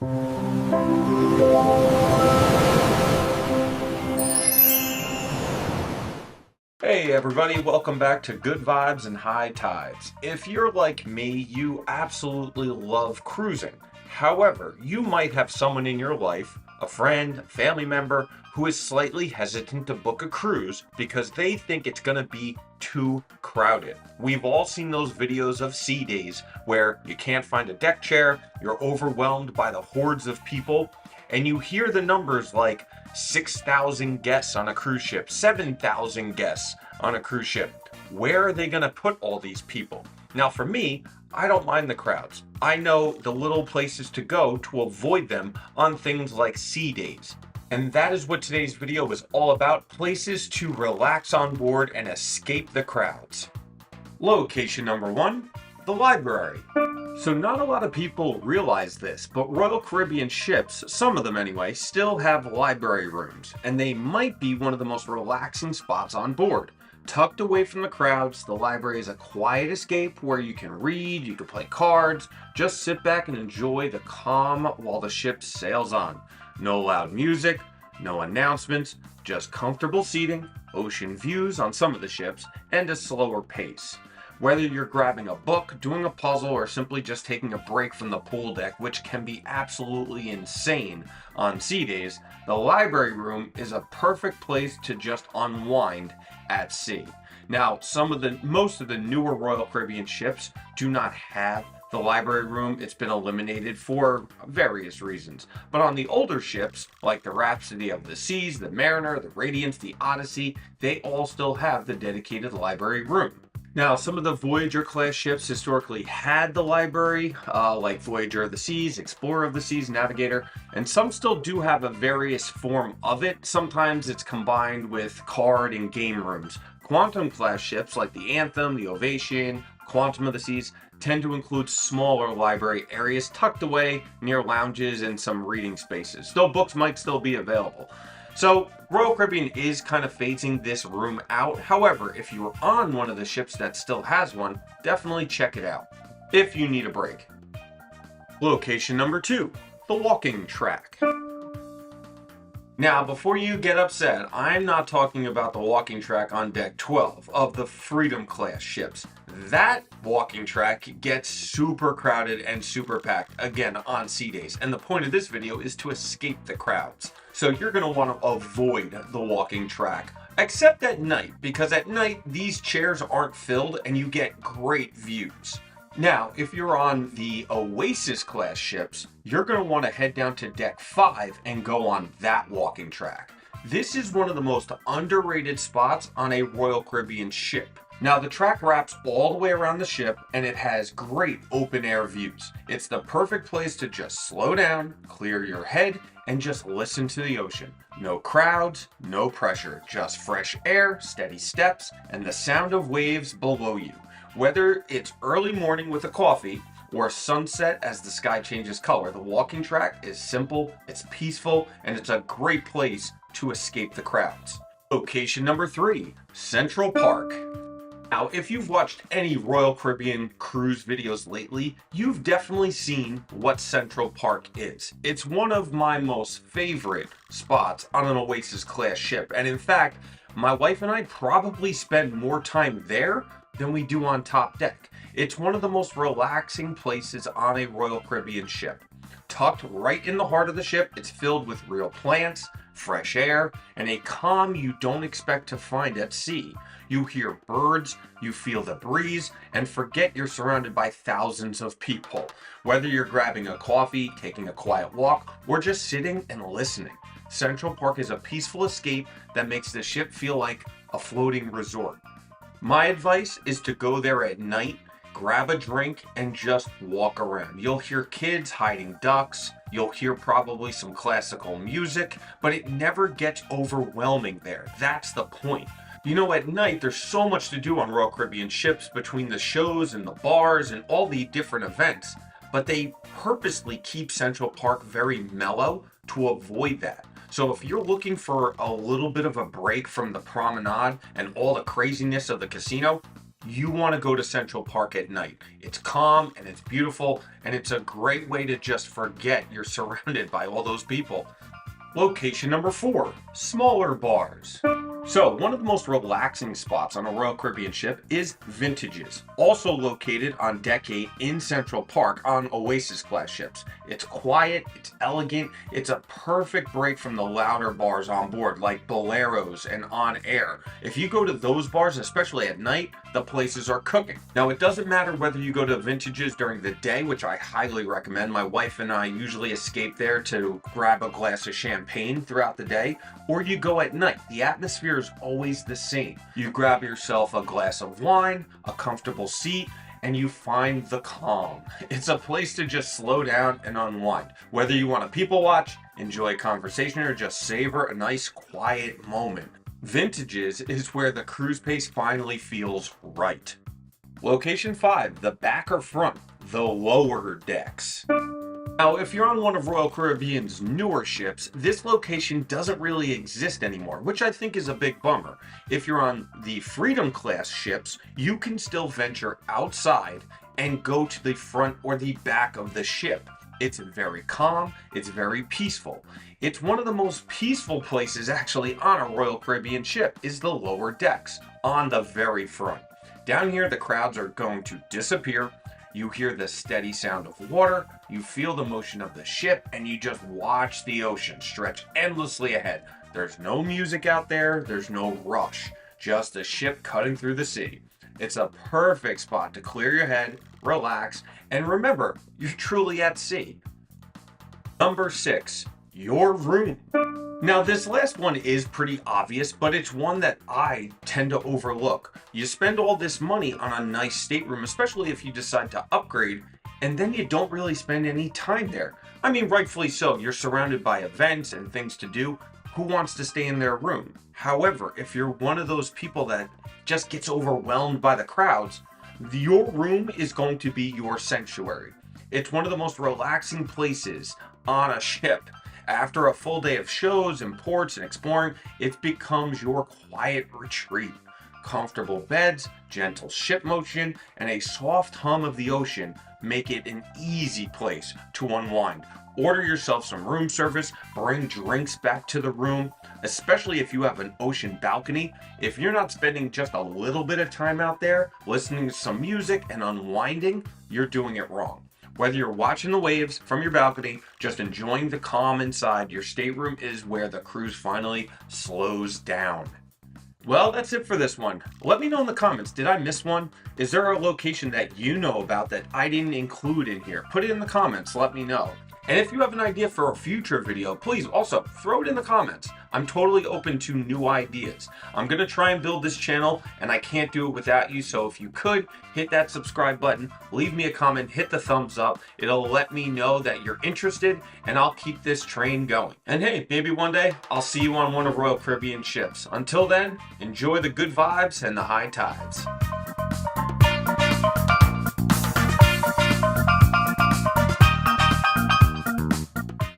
Hey everybody, welcome back to Good Vibes and High Tides. If you're like me, you absolutely love cruising. However, you might have someone in your life, a friend, a family member, who is slightly hesitant to book a cruise because they think it's going to be too crowded. We've all seen those videos of sea days where you can't find a deck chair, you're overwhelmed by the hordes of people, and you hear the numbers like 6,000 guests on a cruise ship, 7,000 guests on a cruise ship. Where are they going to put all these people? Now, for me, I don't mind the crowds. I know the little places to go to avoid them on things like sea days. And that is what today's video is all about, places to relax on board and escape the crowds. Location number 1, the library. So not a lot of people realize this, but Royal Caribbean ships, some of them anyway, still have library rooms, and they might be one of the most relaxing spots on board. Tucked away from the crowds, the library is a quiet escape where you can read, you can play cards, just sit back and enjoy the calm while the ship sails on. No loud music, no announcements, just comfortable seating, ocean views on some of the ships, and a slower pace. Whether you're grabbing a book, doing a puzzle, or simply just taking a break from the pool deck, which can be absolutely insane on sea days, the library room is a perfect place to just unwind at sea. Now, most of the newer Royal Caribbean ships do not have the library room. It's been eliminated for various reasons. But on the older ships, like the Rhapsody of the Seas, the Mariner, the Radiance, the Odyssey, they all still have the dedicated library room. Now, some of the Voyager class ships historically had the library, like Voyager of the Seas, Explorer of the Seas, Navigator, and some still do have a various form of it. Sometimes it's combined with card and game rooms. Quantum class ships like the Anthem, the Ovation, Quantum of the Seas tend to include smaller library areas tucked away near lounges and some reading spaces, though books might still be available. So Royal Caribbean is kind of phasing this room out. However, if you're on one of the ships that still has one, definitely check it out if you need a break. Location number 2, the walking track. Now, before you get upset, I'm not talking about the walking track on deck 12 of the Freedom class ships. That walking track gets super crowded and super packed, again, on sea days. And the point of this video is to escape the crowds. So you're going to want to avoid the walking track, except at night, because at night these chairs aren't filled and you get great views. Now, if you're on the Oasis class ships, you're going to want to head down to deck 5 and go on that walking track. This is one of the most underrated spots on a Royal Caribbean ship. Now, the track wraps all the way around the ship and it has great open air views. It's the perfect place to just slow down, clear your head, and just listen to the ocean. No crowds, no pressure, just fresh air, steady steps, and the sound of waves below you. Whether it's early morning with a coffee or sunset as the sky changes color, the walking track is simple, it's peaceful, and it's a great place to escape the crowds. Location number 3, Central Park. Now, if you've watched any Royal Caribbean cruise videos lately, you've definitely seen what Central Park is. It's one of my most favorite spots on an Oasis class ship, and in fact, my wife and I probably spend more time there than we do on top deck. It's one of the most relaxing places on a Royal Caribbean ship. Tucked right in the heart of the ship, it's filled with real plants, fresh air, and a calm you don't expect to find at sea. You hear birds, you feel the breeze, and forget you're surrounded by thousands of people. Whether you're grabbing a coffee, taking a quiet walk, or just sitting and listening, Central Park is a peaceful escape that makes the ship feel like a floating resort. My advice is to go there at night, grab a drink, and just walk around. You'll hear kids hiding ducks, you'll hear probably some classical music, but it never gets overwhelming there. That's the point. You know, at night, there's so much to do on Royal Caribbean ships between the shows and the bars and all the different events, but they purposely keep Central Park very mellow to avoid that. So if you're looking for a little bit of a break from the promenade and all the craziness of the casino, you want to go to Central Park at night. It's calm and it's beautiful, and it's a great way to just forget you're surrounded by all those people. Location number 4, smaller bars. So, one of the most relaxing spots on a Royal Caribbean ship is Vintages, also located on Deck 8 in Central Park on Oasis class ships. It's quiet, it's elegant, it's a perfect break from the louder bars on board like Boleros and On Air. If you go to those bars, especially at night, the places are cooking. Now, it doesn't matter whether you go to Vintages during the day, which I highly recommend. My wife and I usually escape there to grab a glass of champagne throughout the day, or you go at night. The atmosphere is always the same. You grab yourself a glass of wine, a comfortable seat, and you find the calm. It's a place to just slow down and unwind. Whether you want to people watch, enjoy conversation, or just savor a nice quiet moment. Vintages is where the cruise pace finally feels right. Location 5, the back or front, the lower decks. Now, if you're on one of Royal Caribbean's newer ships, this location doesn't really exist anymore, which I think is a big bummer. If you're on the Freedom class ships, you can still venture outside and go to the front or the back of the ship. It's very calm, it's very peaceful. It's one of the most peaceful places actually on a Royal Caribbean ship is the lower decks, on the very front. Down here, the crowds are going to disappear. You hear the steady sound of water, you feel the motion of the ship, and you just watch the ocean stretch endlessly ahead. There's no music out there, there's no rush, just a ship cutting through the sea. It's a perfect spot to clear your head, relax, and remember, you're truly at sea. Number 6, your room. Now, this last one is pretty obvious, but it's one that I tend to overlook. You spend all this money on a nice stateroom, especially if you decide to upgrade, and then you don't really spend any time there. I mean, rightfully so. You're surrounded by events and things to do. Who wants to stay in their room? However, if you're one of those people that just gets overwhelmed by the crowds, your room is going to be your sanctuary. It's one of the most relaxing places on a ship. After a full day of shows and ports and exploring, it becomes your quiet retreat. Comfortable beds, gentle ship motion, and a soft hum of the ocean make it an easy place to unwind. Order yourself some room service, bring drinks back to the room, especially if you have an ocean balcony. If you're not spending just a little bit of time out there listening to some music and unwinding, you're doing it wrong. Whether you're watching the waves from your balcony, just enjoying the calm inside, your stateroom is where the cruise finally slows down. Well, that's it for this one. Let me know in the comments, did I miss one? Is there a location that you know about that I didn't include in here? Put it in the comments, let me know. And if you have an idea for a future video, please also throw it in the comments. I'm totally open to new ideas. I'm gonna try and build this channel, and I can't do it without you, so if you could, hit that subscribe button, leave me a comment, hit the thumbs up. It'll let me know that you're interested, and I'll keep this train going. And hey, maybe one day, I'll see you on one of Royal Caribbean ships. Until then, enjoy the good vibes and the high tides.